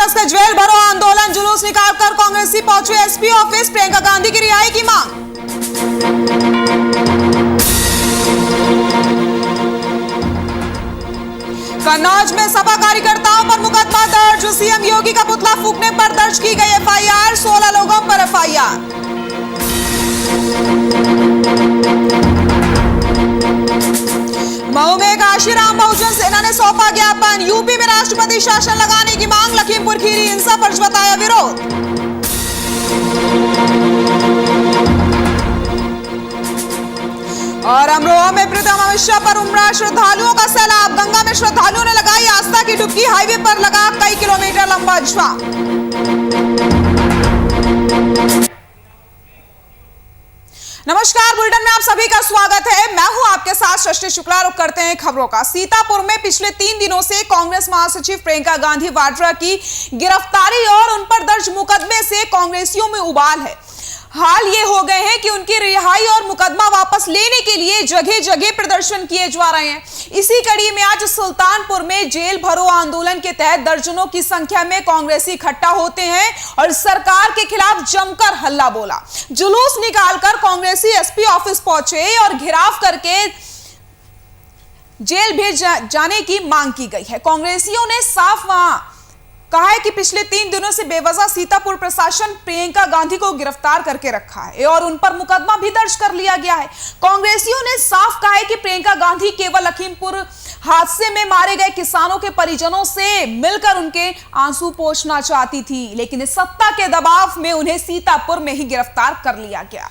कांग्रेस का जेल भरो आंदोलन, जुलूस निकालकर कांग्रेसी पहुंचे एसपी ऑफिस, प्रियंका गांधी की रिहाई की मांग। कन्नौज में सपा कार्यकर्ताओं पर मुकदमा दर्ज, सीएम योगी का पुतला फूंकने पर दर्ज की गई एफआईआर, 16 लोगों पर एफआईआर। मऊ में काशीराम बहुजन सेना ने सौंपा ज्ञापन, यूपी में राष्ट्रपति शासन लगाने की मांग, लखीमपुर खीरी हिंसा पर बताया विरोध। और अमरोहा में प्रीतम अमित शाह पर उमड़ा श्रद्धालुओं का सैलाब, गंगा में श्रद्धालुओं ने लगाई आस्था की डुबकी, हाईवे पर लगा कई किलोमीटर लंबा जाम। नमस्कार, बुलेटिन में आप सभी का स्वागत है। मैं हूं आपके साथ सृष्टि शुक्ला। रुक करते हैं खबरों का। सीतापुर में पिछले 3 दिनों से कांग्रेस महासचिव प्रियंका गांधी वाड्रा की गिरफ्तारी और उन पर दर्ज मुकदमे से कांग्रेसियों में उबाल है। हाल ये हो गए हैं कि उनकी रिहाई और मुकदमा वापस लेने के लिए जगह जगह प्रदर्शन किए जा रहे हैं। इसी कड़ी में आज सुल्तानपुर में जेल भरो आंदोलन के तहत दर्जनों की संख्या में कांग्रेसी इकट्ठा होते हैं और सरकार के खिलाफ जमकर हल्ला बोला। जुलूस निकालकर कांग्रेसी एसपी ऑफिस पहुंचे और घेराव करके जेल भेज जाने की मांग की गई है। कांग्रेसियों ने साफ वहां कहा है कि पिछले 3 दिनों से बेवजह सीतापुर प्रशासन प्रियंका गांधी को गिरफ्तार करके रखा है और उन पर मुकदमा भी दर्ज कर लिया गया है। कांग्रेसियों ने साफ कहा है कि प्रियंका गांधी केवल लखीमपुर हादसे में मारे गए किसानों के परिजनों से मिलकर उनके आंसू पोंछना चाहती थी, लेकिन सत्ता के दबाव में उन्हें सीतापुर में ही गिरफ्तार कर लिया गया,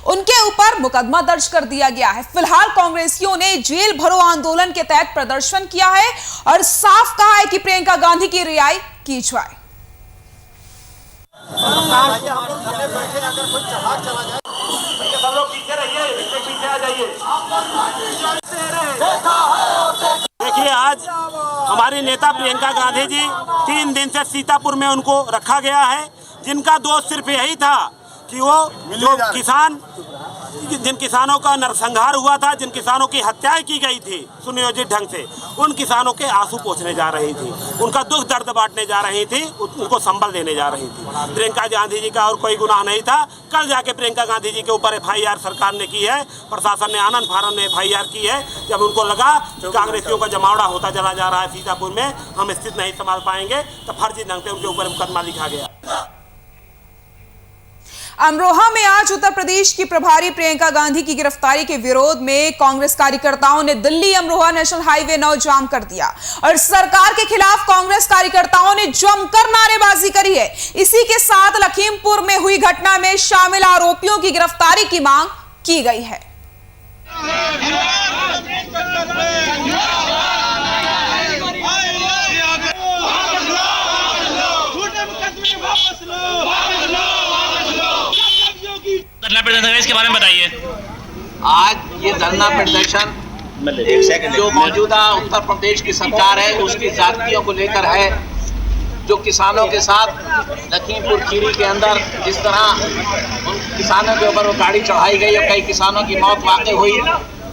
उनके ऊपर मुकदमा दर्ज कर दिया गया है। फिलहाल कांग्रेसियों ने जेल भरो आंदोलन के तहत प्रदर्शन किया है और साफ कहा है कि प्रियंका गांधी की रिहाई की जाए। देखिए, आज हमारी नेता प्रियंका गांधी जी 3 दिन से सीतापुर में उनको रखा गया है, जिनका दोष सिर्फ यही था कि वो जो जिन किसानों का नरसंहार हुआ था, जिन किसानों की हत्याएं की गई थी सुनियोजित ढंग से, उन किसानों के आंसू पोंछने जा रही थी, उनका दुख दर्द बांटने जा रही थी, उनको संबल देने जा रही थी। प्रियंका गांधी जी का और कोई गुनाह नहीं था। कल जाके प्रियंका गांधी जी के ऊपर एफआईआर सरकार ने की है, प्रशासन ने आनंद फानन में एफआईआर की है। जब उनको लगा कि कांग्रेसियों का जमावड़ा होता चला जा रहा है सीतापुर में, हम स्थिति नहीं संभाल पाएंगे, तो फर्जी ढंग से उनके ऊपर मुकदमा लिखा गया। अमरोहा में आज उत्तर प्रदेश की प्रभारी प्रियंका गांधी की गिरफ्तारी के विरोध में कांग्रेस कार्यकर्ताओं ने दिल्ली अमरोहा नेशनल हाईवे 9 जाम कर दिया और सरकार के खिलाफ कांग्रेस कार्यकर्ताओं ने जमकर नारेबाजी करी है। इसी के साथ लखीमपुर में हुई घटना में शामिल आरोपियों की गिरफ्तारी की मांग की गई है। धरना प्रदर्शन इसके बारे में बताइए। आज ये धरना प्रदर्शन जो मौजूदा उत्तर प्रदेश की सरकार है उसकी जातियों को लेकर है, जो किसानों के साथ लखीमपुर खीरी के अंदर जिस तरह उन किसानों के ऊपर वो गाड़ी चढ़ाई गई और कई किसानों की मौत वाक़ई हुई,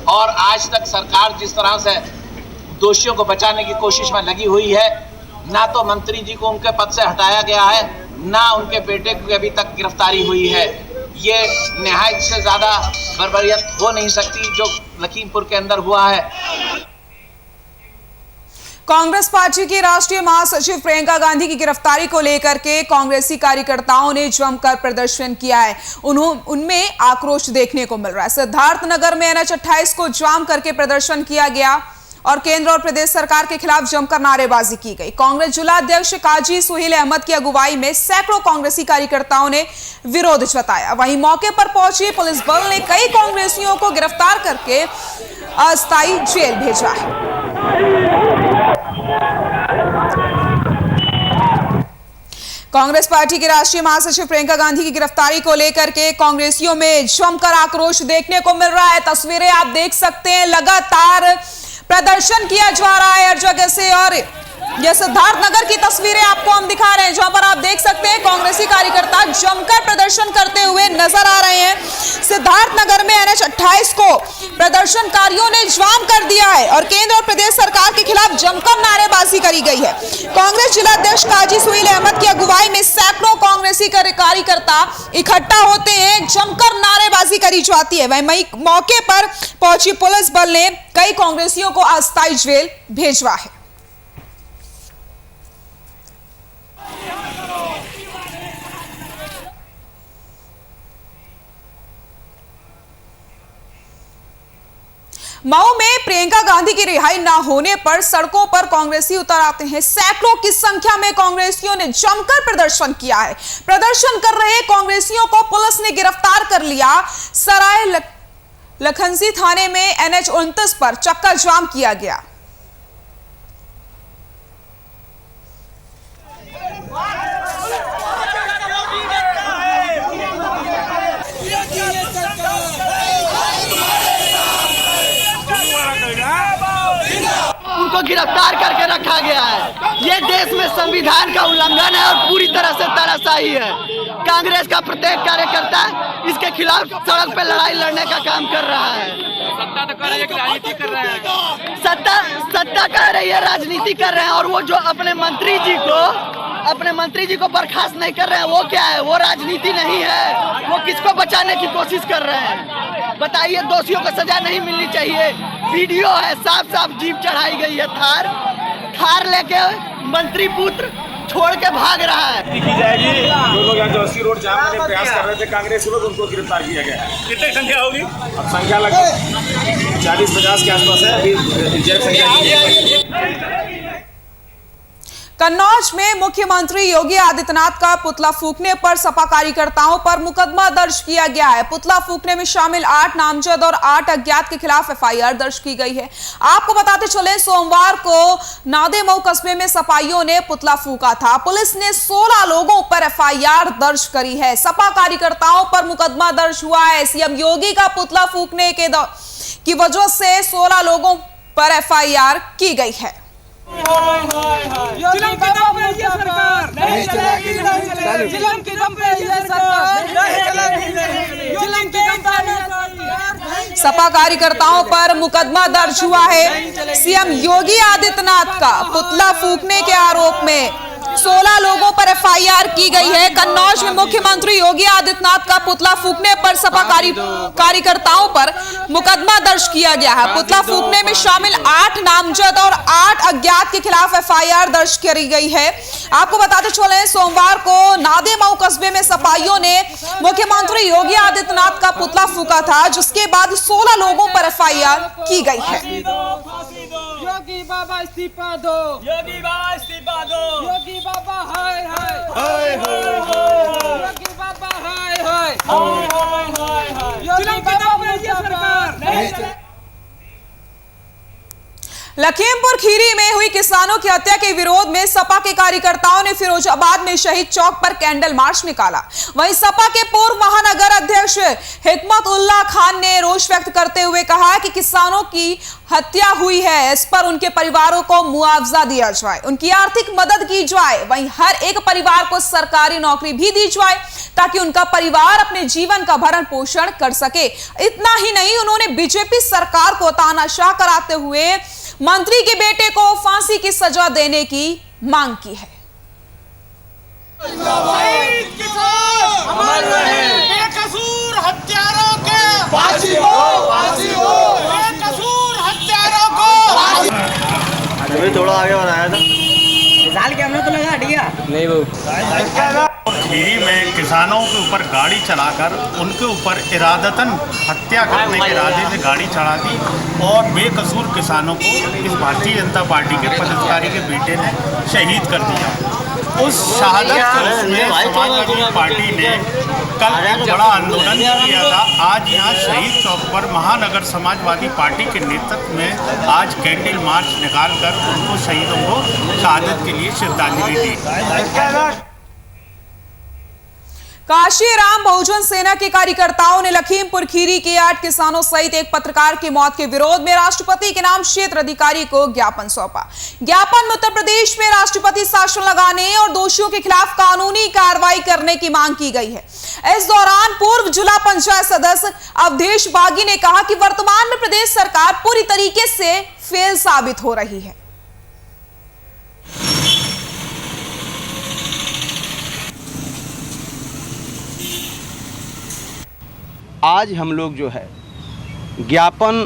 और आज तक सरकार जिस तरह से दोषियों को बचाने की कोशिश में लगी हुई है, ना तो मंत्री जी को उनके पद से हटाया गया है, ना उनके बेटे की अभी तक गिरफ्तारी हुई है। ये निहायत से ज़्यादा बर्बरियत हो नहीं सकती जो लखीमपुर के अंदर हुआ है। कांग्रेस पार्टी की राष्ट्रीय महासचिव प्रियंका गांधी की गिरफ्तारी को लेकर के कांग्रेसी कार्यकर्ताओं ने जमकर प्रदर्शन किया है। उनमें आक्रोश देखने को मिल रहा है। सिद्धार्थनगर में NH-28 को जाम करके प्रदर्शन किया गया और केंद्र और प्रदेश सरकार के खिलाफ जमकर नारेबाजी की गई। कांग्रेस जिला अध्यक्ष काजी सुहेल अहमद की अगुवाई में सैकड़ों कांग्रेसी कार्यकर्ताओं ने विरोध जताया। वहीं मौके पर पहुंची पुलिस बल ने कई कांग्रेसियों को गिरफ्तार करके अस्थायी जेल भेजा है। कांग्रेस पार्टी की राष्ट्रीय महासचिव प्रियंका गांधी की गिरफ्तारी को लेकर के कांग्रेसियों में जमकर आक्रोश देखने को मिल रहा है। तस्वीरें आप देख सकते हैं, लगातार प्रदर्शन किया जा रहा है हर जगह से। और यह सिद्धार्थनगर की तस्वीरें आपको हम दिखा रहे हैं, जहां पर आप देख सकते हैं कांग्रेसी कार्यकर्ता जमकर प्रदर्शन करते हुए नजर आ रहे हैं। सिद्धार्थनगर में NH-28 28 को प्रदर्शनकारियों ने जाम कर दिया है और केंद्र और प्रदेश सरकार के खिलाफ जमकर नारेबाजी करी गई है। कांग्रेस जिला अध्यक्ष काजी सुहेल अहमद की अगुवाई में सैकड़ों कांग्रेसी कार्यकर्ता इकट्ठा होते हैं, जमकर नारेबाजी करी जाती है। वहीं मौके पर पहुंची पुलिस बल ने कई कांग्रेसियों को अस्थायी जेल भेजवा है। मऊ में प्रियंका गांधी की रिहाई न होने पर सड़कों पर कांग्रेसी उतर आते हैं। सैकड़ों की संख्या में कांग्रेसियों ने जमकर प्रदर्शन किया है। प्रदर्शन कर रहे कांग्रेसियों को पुलिस ने गिरफ्तार कर लिया। सराय लखनसी थाने में NH 29 पर चक्का जाम किया गया। उनको गिरफ्तार करके रखा गया है। ये देश में संविधान का उल्लंघन है और पूरी तरह से तानाशाही है। कांग्रेस का प्रत्येक कार्यकर्ता इसके खिलाफ सड़क पर लड़ाई लड़ने का काम कर रहा है। सत्ता तो कर रही है, राजनीति कर रहे हैं। सत्ता कह रही है, राजनीति कर रहे हैं। और वो जो अपने मंत्री जी को बर्खास्त नहीं कर रहे हैं, वो क्या है? वो राजनीति नहीं है। वो किसको बचाने की कोशिश कर रहे हैं? बताइए, दोषियों को सजा नहीं मिलनी चाहिए। वीडियो है, साफ साफ जीप चढ़ाई गई है। थार लेके मंत्री पुत्र छोड़ के भाग रहा है। की जाएगी। जो लोग यहाँ 80 रोड जाम करने प्रयास कर रहे थे कांग्रेस लोग, उनको गिरफ्तार किया गया है। कितनी संख्या होगी? अब संख्या लगभग 40-50 के आसपास है। अभी एग्जैक्ट संख्या कन्नौज में मुख्यमंत्री योगी आदित्यनाथ का पुतला फूंकने पर सपा कार्यकर्ताओं पर मुकदमा दर्ज किया गया है। पुतला फूंकने में शामिल 8 नामजद और 8 अज्ञात के खिलाफ FIR दर्ज की गई है। आपको बताते चले, सोमवार को नादेमऊ कस्बे में सपाइयों ने पुतला फूंका था। पुलिस ने 16 लोगों पर FIR दर्ज करी है। सपा कार्यकर्ताओं पर मुकदमा दर्ज हुआ है। सीएम योगी का पुतला फूंकने की वजह से 16 लोगों पर FIR की गई है। सपा कार्यकर्ताओं पर मुकदमा दर्ज हुआ है। सीएम योगी आदित्यनाथ का पुतला फूंकने के आरोप में 16 लोगों पर FIR की गई है। कन्नौज में मुख्यमंत्री योगी आदित्यनाथ का पुतला फूंकने पर सपा कार्यकर्ताओं पर मुकदमा दर्ज किया गया है। पुतला फूंकने में शामिल 8 नामजद और 8 अज्ञात के खिलाफ FIR दर्ज करी गई है। आपको बताते चले, सोमवार को नादेमऊ कस्बे में सपाइयों ने मुख्यमंत्री योगी आदित्यनाथ का पुतला फूंका था, जिसके बाद 16 लोगों पर FIR की गई है। योगी बाबा इस्तीफा दो, योगी बाबा इस्तीफा दो, योगी बाबा हाय हाय हाय हाय, योगी बाबा हाय हाय हाय हाय हाय, योगी बाबा सरकार नहीं चले। लखीमपुर खीरी में हुई किसानों की हत्या के विरोध में सपा के कार्यकर्ताओं ने फिरोजाबाद में शहीद चौक पर कैंडल मार्च निकाला। वहीं सपा के पूर्व महानगर अध्यक्ष हिकमत उल्लाह खान ने रोष व्यक्त करते हुए कहा कि किसानों की हत्या हुई है, इस पर उनके परिवारों को मुआवजा दिया जाए, उनकी आर्थिक मदद की जाए। वहीं हर एक परिवार को सरकारी नौकरी भी दी जाए ताकि उनका परिवार अपने जीवन का भरण पोषण कर सके। इतना ही नहीं, उन्होंने बीजेपी सरकार को तानाशाह कराते हुए मंत्री के बेटे को फांसी की सजा देने की मांग की है। बेकसूर हत्यारों के फांसी हो, फांसी हो, बेकसूर हत्यारों को। अभी थोड़ा आगे बनाया था, साल के हमने तो लगा हटिया नहीं वो खीरी में किसानों के ऊपर गाड़ी चलाकर उनके ऊपर इरादतन हत्या करने के इरादे से गाड़ी चढ़ा दी और बेकसूर किसानों को इस भारतीय जनता पार्टी के पदाधिकारी के बेटे ने शहीद कर दिया। उस शहादत में समाजवादी पार्टी ने कल एक बड़ा आंदोलन किया था। आज यहाँ शहीद चौक पर महानगर समाजवादी पार्टी के नेतृत्व में आज कैंडल मार्च निकालकर उनको शहीदों को शहादत के लिए श्रद्धांजलि दी। काशीराम बहुजन सेना के कार्यकर्ताओं ने लखीमपुर खीरी के 8 किसानों सहित एक पत्रकार की मौत के विरोध में राष्ट्रपति के नाम क्षेत्र अधिकारी को ज्ञापन सौंपा। ज्ञापन में उत्तर प्रदेश में राष्ट्रपति शासन लगाने और दोषियों के खिलाफ कानूनी कार्रवाई करने की मांग की गई है। इस दौरान पूर्व जिला पंचायत सदस्य अवधेश बागी ने कहा कि वर्तमान में प्रदेश सरकार पूरी तरीके से फेल साबित हो रही है। आज हम लोग जो है ज्ञापन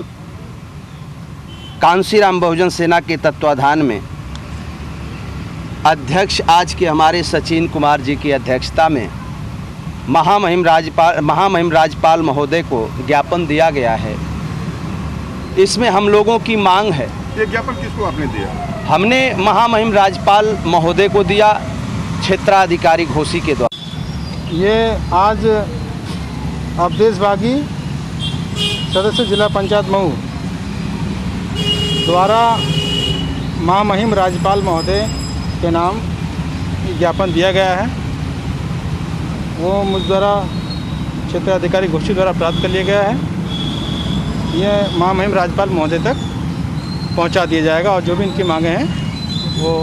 कांसीराम बहुजन सेना के तत्वाधान में अध्यक्ष आज के हमारे सचिन कुमार जी की अध्यक्षता में महामहिम राज्यपाल महोदय को ज्ञापन दिया गया है। इसमें हम लोगों की मांग है। ये ज्ञापन किसको आपने दिया? हमने महामहिम राज्यपाल महोदय को दिया, क्षेत्राधिकारी घोषी के द्वारा। ये आज अवधेश बागी सदस्य जिला पंचायत मऊ द्वारा महामहिम राज्यपाल महोदय के नाम ज्ञापन दिया गया है। वो मुझ द्वारा क्षेत्र अधिकारी घोषी द्वारा प्राप्त कर लिया गया है। ये महामहिम राज्यपाल महोदय तक पहुंचा दिया जाएगा और जो भी इनकी मांगे हैं वो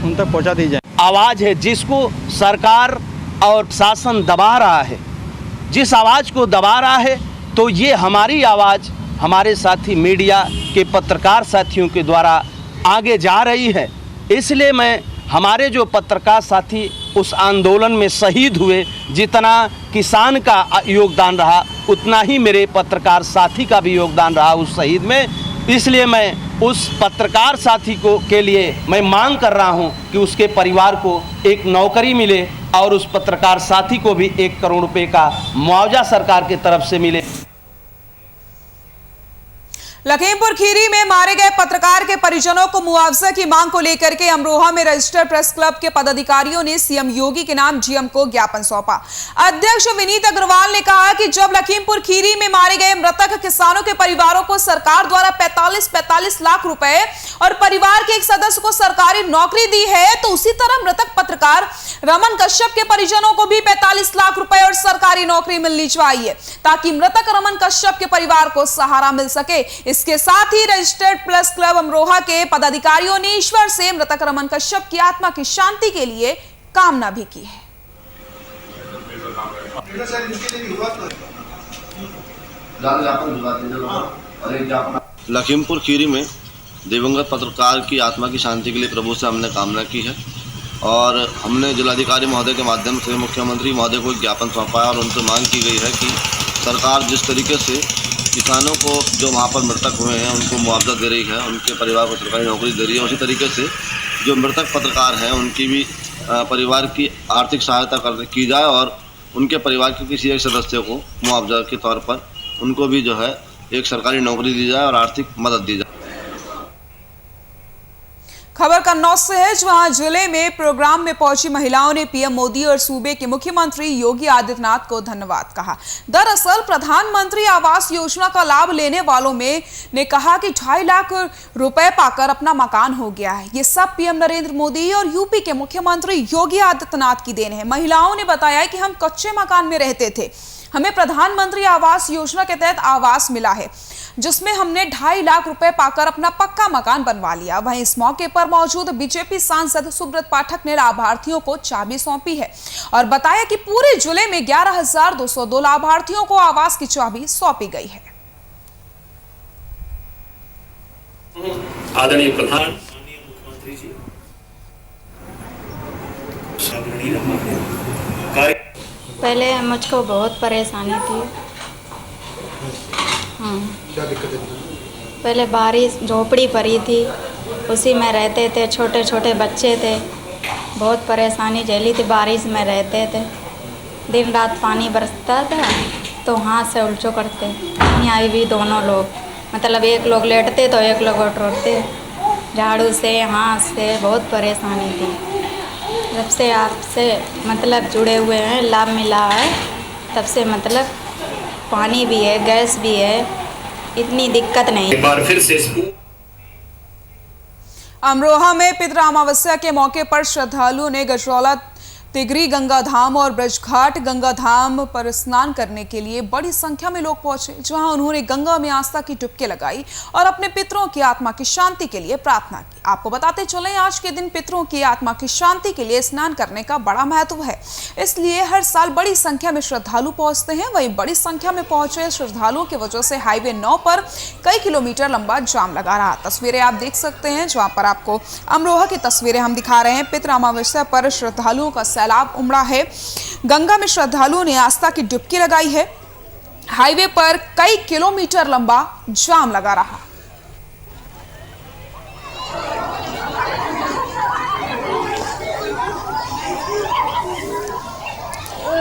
उन तक पहुंचा दी जाए। आवाज़ है जिसको सरकार और शासन दबा रहा है, जिस आवाज़ को दबा रहा है, तो ये हमारी आवाज़ हमारे साथी मीडिया के पत्रकार साथियों के द्वारा आगे जा रही है। इसलिए मैं हमारे जो पत्रकार साथी उस आंदोलन में शहीद हुए, जितना किसान का योगदान रहा उतना ही मेरे पत्रकार साथी का भी योगदान रहा उस शहीद में। इसलिए मैं उस पत्रकार साथी को के लिए मैं मांग कर रहा हूं कि उसके परिवार को एक नौकरी मिले और उस पत्रकार साथी को भी 1 करोड़ रुपए का मुआवजा सरकार की तरफ से मिले। लखीमपुर खीरी में मारे गए पत्रकार के परिजनों को मुआवजा की मांग को लेकर के अमरोहा में रजिस्टर्ड प्रेस क्लब के पदाधिकारियों ने सीएम योगी के नाम जीएम को ज्ञापन सौंपा। अध्यक्ष विनीत अग्रवाल ने कहा कि जब लखीमपुर खीरी में मारे गए मृतक किसानों के परिवारों को सरकार द्वारा 45 लाख रुपए और परिवार के एक सदस्य को सरकारी नौकरी दी है, तो उसी तरह मृतक पत्रकार रमन कश्यप के परिजनों को भी 45 लाख रुपए और सरकारी नौकरी मिलनी चाहिए, ताकि मृतक रमन कश्यप के परिवार को सहारा मिल सके। इसके साथ ही रजिस्टर्ड प्रेस क्लब अमरोहा के पदाधिकारियों ने ईश्वर से मृतक रमन कश्यप की आत्मा की शांति के लिए कामना भी की है। लखीमपुर खीरी में दिवंगत पत्रकार की आत्मा की शांति के लिए प्रभु से हमने कामना की है और हमने जिलाधिकारी महोदय के माध्यम से मुख्यमंत्री महोदय को एक ज्ञापन सौंपा है और उनसे मांग की गई है कि सरकार जिस तरीके से किसानों को जो वहाँ पर मृतक हुए हैं उनको मुआवजा दे रही है, उनके परिवार को सरकारी नौकरी दे रही है, उसी तरीके से जो मृतक पत्रकार हैं उनकी भी परिवार की आर्थिक सहायता की जाए और उनके परिवार के किसी एक सदस्य को मुआवजा के तौर पर उनको भी जो है एक सरकारी नौकरी दी जाए और आर्थिक मदद दी जाए। खबर कन्नौज से है, जहां जिले में प्रोग्राम में पहुंची महिलाओं ने पीएम मोदी और सूबे के मुख्यमंत्री योगी आदित्यनाथ को धन्यवाद कहा। दरअसल प्रधानमंत्री आवास योजना का लाभ लेने वालों में ने कहा कि 2.5 लाख रुपए पाकर अपना मकान हो गया है। ये सब पीएम नरेंद्र मोदी और यूपी के मुख्यमंत्री योगी आदित्यनाथ की देन है। महिलाओं ने बताया कि हम कच्चे मकान में रहते थे, हमें प्रधानमंत्री आवास योजना के तहत आवास मिला है, जिसमें हमने 2.5 लाख रुपए पाकर अपना पक्का मकान बनवा लिया। वहीं इस मौके पर मौजूद बीजेपी सांसद सुब्रत पाठक ने लाभार्थियों को चाबी सौंपी है और बताया कि पूरे जिले में 11,202 लाभार्थियों को आवास की चाबी सौंपी गई है। आदरणीय प्रधान मुख्यमंत्री जी पहले मुझको बहुत परेशानी थी। क्या दिक्कत है? पहले बारिश झोपड़ी पड़ी थी, उसी में रहते थे, छोटे छोटे बच्चे थे, बहुत परेशानी झेली थी। बारिश में रहते थे, दिन रात पानी बरसता था तो हाथ से उल्चो करते। यहाँ भी दोनों लोग, मतलब एक लोग लेटते तो एक लोग उठते, झाड़ू से हाथ से बहुत परेशानी थी। जब से आपसे मतलब जुड़े हुए हैं, लाभ मिला है, तब से मतलब पानी भी है, गैस भी है, इतनी दिक्कत नहीं। एक बार फिर से अमरोहा में पितृ अमावस्या के मौके पर श्रद्धालुओं ने गजरौला तिगरी गंगा धाम और ब्रजघाट गंगा धाम पर स्नान करने के लिए बड़ी संख्या में लोग पहुंचे, जहां उन्होंने गंगा में आस्था की डुबकी लगाई और अपने पितरों की आत्मा की शांति के लिए प्रार्थना की। आपको बताते चलें, आज के दिन पितरों की आत्मा की शांति के लिए स्नान करने का बड़ा महत्व है, इसलिए हर साल बड़ी संख्या में श्रद्धालु पहुंचते हैं। वहीं बड़ी संख्या में पहुंचे श्रद्धालुओं की वजह से हाईवे 9 पर कई किलोमीटर लंबा जाम लगा रहा। तस्वीरें आप देख सकते हैं, जहां पर आपको अमरोहा की तस्वीरें हम दिखा रहे हैं। पितृ अमावस्या पर श्रद्धालुओं का सैलाब उमड़ा है। गंगा में श्रद्धालुओं ने आस्था की डुबकी लगाई है। हाईवे पर कई किलोमीटर लंबा जाम लगा रहा।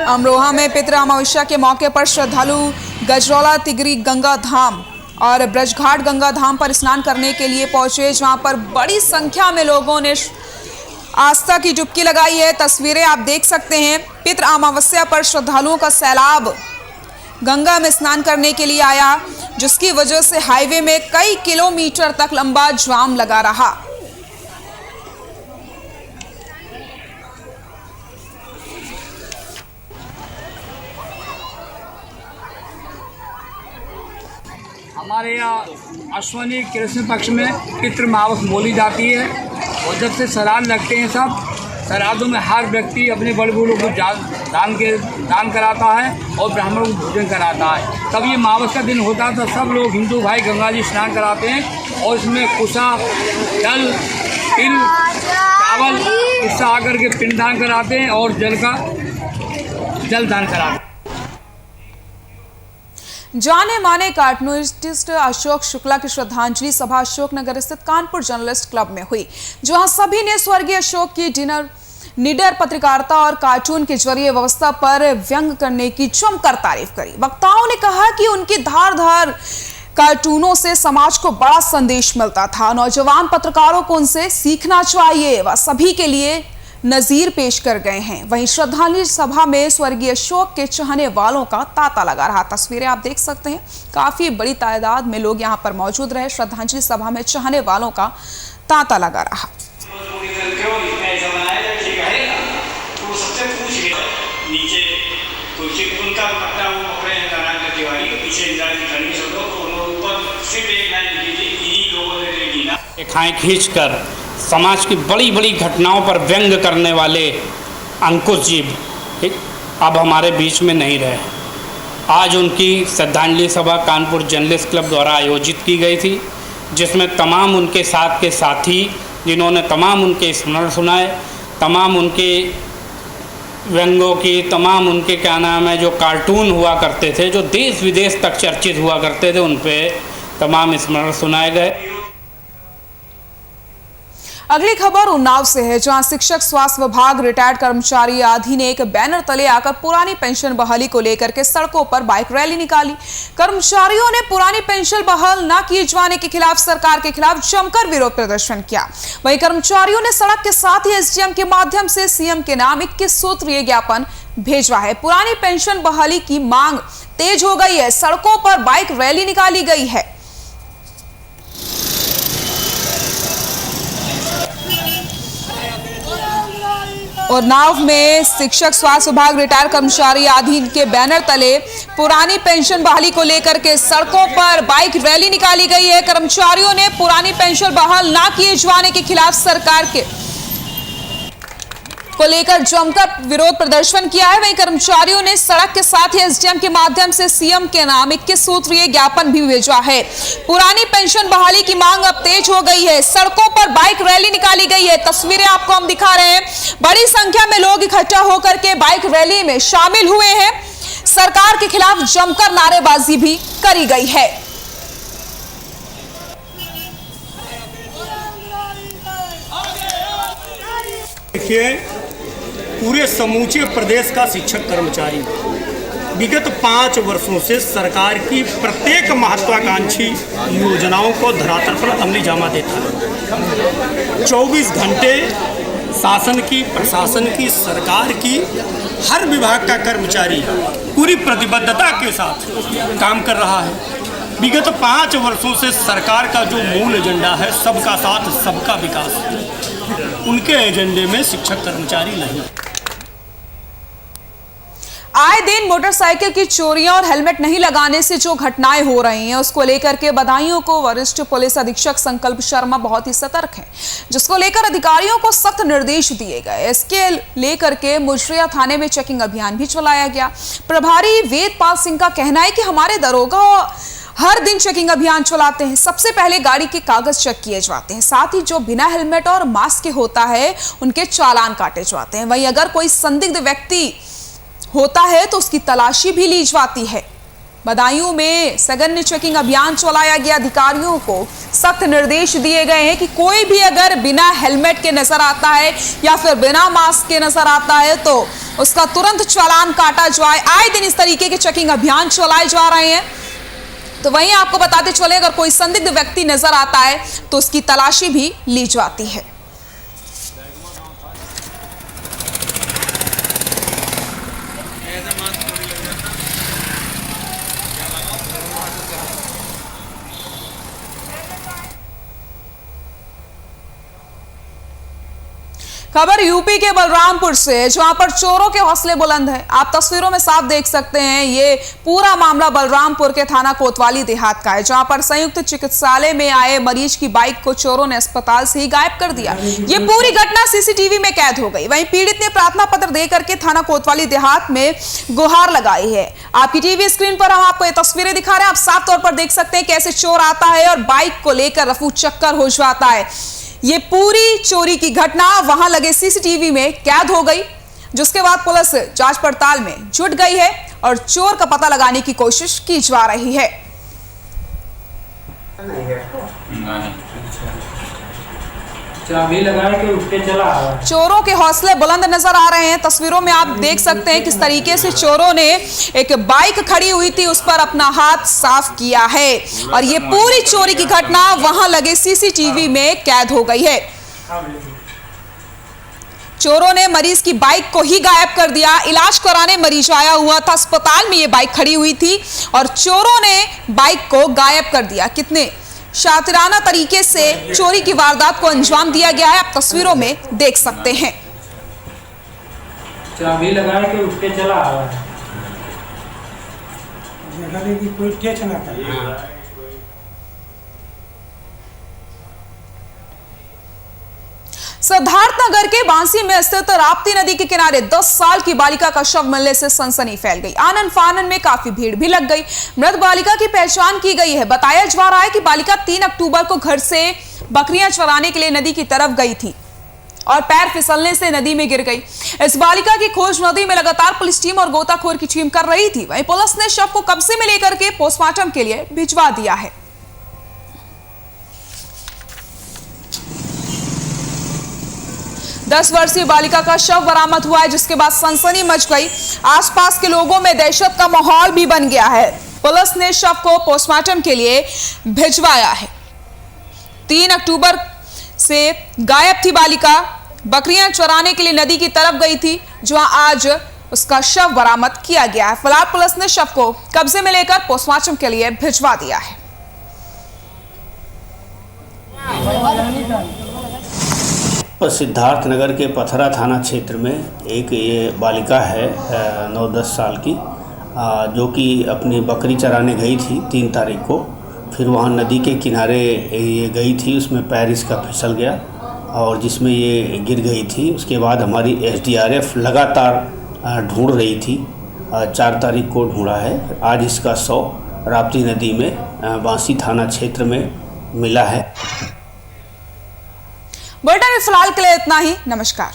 अमरोहा में पितृ अमावस्या के मौके पर श्रद्धालु गजरौला तिगरी गंगा धाम और ब्रजघाट गंगा धाम पर स्नान करने के लिए पहुंचे, जहां पर बड़ी संख्या में लोगों ने आस्था की डुबकी लगाई है। तस्वीरें आप देख सकते हैं। पितृ अमावस्या पर श्रद्धालुओं का सैलाब गंगा में स्नान करने के लिए आया, जिसकी वजह से हाईवे में कई किलोमीटर तक लंबा जाम लगा रहा। हमारे यहाँ अश्वनी कृष्ण पक्ष में पितृ अमावस बोली जाती है और जब से श्राद्ध लगते हैं सब श्राद्धों में हर व्यक्ति अपने बड़े बूढ़ों को दान कराता है और ब्राह्मणों को भोजन कराता है। तब ये अमावस का दिन होता है तो सब लोग हिंदू भाई गंगा जी स्नान कराते हैं और इसमें कुशा, जल, तिल, चावल इससे आकर के पिंडदान कराते हैं और जल दान कराते हैं। जाने माने कार्टूनिस्ट अशोक शुक्ला की श्रद्धांजलि सभा अशोकनगर स्थित कानपुर जर्नलिस्ट क्लब में हुई, जहां सभी ने स्वर्गीय अशोक की निडर पत्रकारिता और कार्टून के जरिए व्यवस्था पर व्यंग करने की जमकर तारीफ करी। वक्ताओं ने कहा कि उनकी धारदार कार्टूनों से समाज को बड़ा संदेश मिलता था। नौजवान पत्रकारों को उनसे सीखना चाहिए। वह सभी के लिए नजीर पेश कर गए हैं। वहीं श्रद्धांजलि सभा में स्वर्गीय अशोक के चाहने वालों का तांता लगा रहा। तस्वीरें आप देख सकते हैं, काफी बड़ी तादाद में लोग यहां पर मौजूद रहे। श्रद्धांजलि सभा में चाहने वालों का तांता लगा रहा। खाएं खींचकर समाज की बड़ी बड़ी घटनाओं पर व्यंग करने वाले अंकुश जी अब हमारे बीच में नहीं रहे। आज उनकी श्रद्धांजलि सभा कानपुर जर्नलिस्ट क्लब द्वारा आयोजित की गई थी, जिसमें तमाम उनके साथ के साथी जिन्होंने तमाम उनके स्मरण सुनाए, तमाम उनके व्यंगों की, तमाम उनके क्या नाम है जो कार्टून हुआ करते थे, जो देश विदेश तक चर्चित हुआ करते थे, उन पर तमाम स्मरण सुनाए गए। अगली खबर उन्नाव से है, जहां शिक्षक स्वास्थ्य विभाग रिटायर्ड कर्मचारी आदि ने एक बैनर तले आकर पुरानी पेंशन बहाली को लेकर के सड़कों पर बाइक रैली निकाली। कर्मचारियों ने पुरानी पेंशन बहाल न किए जाने के खिलाफ सरकार के खिलाफ जमकर विरोध प्रदर्शन किया। वहीं कर्मचारियों ने सड़क के साथ ही एसडीएम के माध्यम से सीएम के नाम 21 सूत्रीय ज्ञापन भेजा है। पुरानी पेंशन बहाली की मांग तेज हो गई है। सड़कों पर बाइक रैली निकाली गई है। और नाव में शिक्षक स्वास्थ्य विभाग रिटायर्ड कर्मचारी आदि के बैनर तले पुरानी पेंशन बहाली को लेकर के सड़कों पर बाइक रैली निकाली गई है। कर्मचारियों ने पुरानी पेंशन बहाल ना किए जाने के खिलाफ सरकार के को लेकर जमकर विरोध प्रदर्शन किया है। वहीं कर्मचारियों ने सड़क के साथ ही एसडीएम के माध्यम से सीएम के नाम 21 सूत्रीय ज्ञापन भी भेजा है। पुरानी पेंशन बहाली की मांग अब तेज हो गई है। सड़कों पर बाइक रैली निकाली गई है। तस्वीरें आपको हम दिखा रहे हैं। बड़ी संख्या में लोग इकट्ठा होकर के बाइक रैली में शामिल हुए हैं। सरकार के खिलाफ जमकर नारेबाजी भी करी गई है। देखिए, पूरे समूचे प्रदेश का शिक्षक कर्मचारी विगत 5 वर्षों से सरकार की प्रत्येक महत्वाकांक्षी योजनाओं को धरातल पर अमली जामा देता है। 24 घंटे शासन की, प्रशासन की, सरकार की हर विभाग का कर्मचारी पूरी प्रतिबद्धता के साथ काम कर रहा है। विगत 5 वर्षों से सरकार का जो मूल एजेंडा है सबका साथ सबका विकास, उनके एजेंडे में शिक्षक कर्मचारी नहीं। आए दिन मोटरसाइकिल की चोरियां और हेलमेट नहीं लगाने से जो घटनाएं हो रही हैं उसको लेकर के बदायूं को वरिष्ठ पुलिस अधीक्षक संकल्प शर्मा बहुत ही सतर्क हैं, जिसको लेकर अधिकारियों को सख्त निर्देश दिए गए। इसके लेकर के मुजरिया थाने में चेकिंग अभियान भी चलाया गया। प्रभारी वेदपाल सिंह का कहना है कि हमारे दरोगा हर दिन चेकिंग अभियान चलाते हैं। सबसे पहले गाड़ी के कागज चेक किए जाते हैं, साथ ही जो बिना हेलमेट और मास्क के होता है उनके चालान काटे जाते हैं। वहीं अगर कोई संदिग्ध व्यक्ति होता है तो उसकी तलाशी भी ली जाती है। बदायूं में सघन चेकिंग अभियान चलाया गया। अधिकारियों को सख्त निर्देश दिए गए हैं कि कोई भी अगर बिना हेलमेट के नजर आता है या फिर बिना मास्क के नजर आता है तो उसका तुरंत चालान काटा जाए। आए दिन इस तरीके के चेकिंग अभियान चलाए जा रहे हैं। तो वहीं आपको बताते चले, अगर कोई संदिग्ध व्यक्ति नजर आता है तो उसकी तलाशी भी ली जाती है। खबर यूपी के बलरामपुर से, जहां पर चोरों के हौसले बुलंद हैं। आप तस्वीरों में साफ देख सकते हैं, ये पूरा मामला बलरामपुर के थाना कोतवाली देहात का है, जहां पर संयुक्त चिकित्सालय में आए मरीज की बाइक को चोरों ने अस्पताल से ही गायब कर दिया। ये पूरी घटना सीसीटीवी में कैद हो गई। वहीं पीड़ित ने प्रार्थना पत्र देकर के थाना कोतवाली देहात में गुहार लगाई है। आपकी टीवी स्क्रीन पर हम आपको ये तस्वीरें दिखा रहे हैं। आप साफ तौर पर देख सकते हैं कैसे चोर आता है और बाइक को लेकर रफू चक्कर हो जाता है। ये पूरी चोरी की घटना वहां लगे सीसीटीवी में कैद हो गई, जिसके बाद पुलिस जांच पड़ताल में जुट गई है और चोर का पता लगाने की कोशिश की जा रही है। चाबी लगा के उठ के चला। चोरों के हौसले बुलंद नजर आ रहे हैं। तस्वीरों में आप देख सकते हैं किस तरीके से चोरों ने एक बाइक खड़ी हुई थी उस पर अपना हाथ साफ किया है और ये पूरी चोरी की घटना वहां लगे सीसीटीवी में कैद हो गई है। चोरों ने मरीज की बाइक को ही गायब कर दिया। इलाज कराने मरीज आया हुआ था, अस्पताल में ये बाइक खड़ी हुई थी और चोरों ने बाइक को गायब कर दिया। कितने शातिराना तरीके से चोरी की वारदात को अंजाम दिया गया है, आप तस्वीरों में देख सकते हैं। चाबी लगा के उठ के चला। सिद्धार्थनगर के बांसी में स्थित राप्ती नदी के किनारे 10 साल की बालिका का शव मिलने से सनसनी फैल गई। आनन फानन में काफी भीड़ भी लग गई। मृत बालिका की पहचान की गई है। बताया जा रहा है कि बालिका 3 अक्टूबर को घर से बकरियां चराने के लिए नदी की तरफ गई थी और पैर फिसलने से नदी में गिर गई। इस बालिका की खोज नदी में लगातार पुलिस टीम और गोताखोर की टीम कर रही थी। वहीं पुलिस ने शव को कब्जे में लेकर के पोस्टमार्टम के लिए भिजवा दिया है। 10 वर्षीय बालिका का शव बरामद हुआ है, जिसके बाद सनसनी मच गई। आसपास के लोगों में दहशत का माहौल भी बन गया है। पुलिस ने शव को पोस्टमार्टम के लिए भिजवाया है। 3 अक्टूबर से गायब थी बालिका, बकरियां चराने के लिए नदी की तरफ गई थी, जहां आज उसका शव बरामद किया गया है। फिलहाल पुलिस ने शव को कब्जे में लेकर पोस्टमार्टम के लिए भिजवा दिया है। सिद्धार्थनगर के पथरा थाना क्षेत्र में एक ये बालिका है 9-10 साल की, जो कि अपनी बकरी चराने गई थी 3 तारीख को। फिर वहाँ नदी के किनारे ये गई थी, उसमें पैर इसका फिसल गया और जिसमें ये गिर गई थी। उसके बाद हमारी SDRF लगातार ढूंढ रही थी। 4 तारीख को ढूंढा है। आज इसका शव राप्ती नदी में बांसी थाना क्षेत्र में मिला है। बुलेटिन में फिलहाल के लिए इतना ही। नमस्कार।